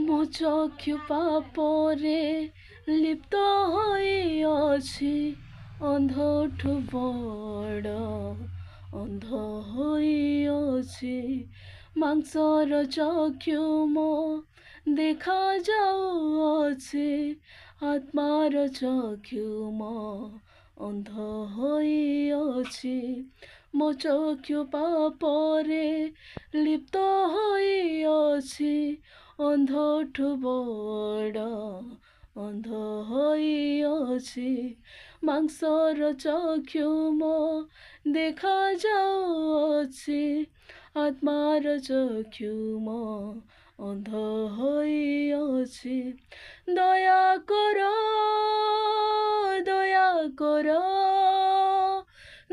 ମୋ ଚକ୍ଷୁ ପାପରେ ଲିପ୍ତ ହୋଇଅଛି, ଅନ୍ଧଠୁ ବଡ଼ ଅନ୍ଧ ହୋଇଅଛି। ମାଂସର ଚକ୍ଷୁ ମୋ ଦେଖାଯାଉଅଛି, ଆତ୍ମାର ଚକ୍ଷୁ ମୋ ଅନ୍ଧ ହୋଇଅଛି। ମୋ ଚକ୍ଷୁ ପାପରେ ଲିପ୍ତ ହୋଇଅଛି, ଅନ୍ଧଠୁ ବଡ଼ ଅନ୍ଧ ହୋଇଅଛି। ମାଂସର ଚକ୍ଷୁ ମୋ ଦେଖାଯାଉଅଛି, ଆତ୍ମାର ଚକ୍ଷୁ ମୋ ଅନ୍ଧ ହୋଇଅଛି। ଦୟା କର, ଦୟା କର,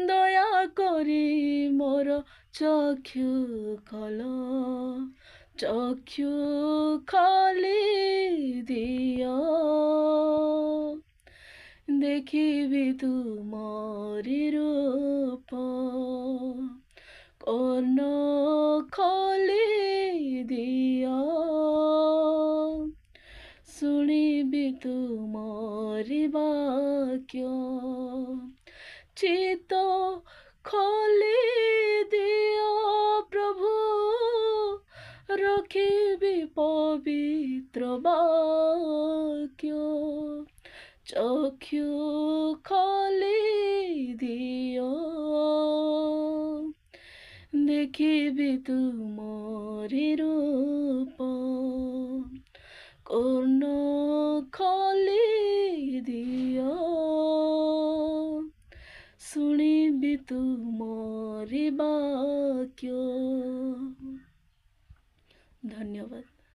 ଦୟାକରି ମୋର ଚକ୍ଷୁ ଖୋଲ, ଚକ୍ଷୁ ଖୋଲି ଦିଅ, ଦେଖିବି ତୁମରି ରୂପ। କର୍ଣ୍ଣ ଖୋଲି ଦିଅ, ଶୁଣିବି ତୁମରି ବାକ୍ୟ। ଚିତ୍ତ ଖୋଲି ଦିଅ ପ୍ରଭୁ, ରଖିବି ପବିତ୍ର ବାକ୍ୟ। ଚକ୍ଷୁ ଖୋଲି ଦିଅ, ଦେଖିବି ତୁମରି ରୂପ। କର୍ଣ୍ଣ ଖୋଲି ଦିଅ, ଶୁଣିବି ତୁମରି ବାକ୍ୟ।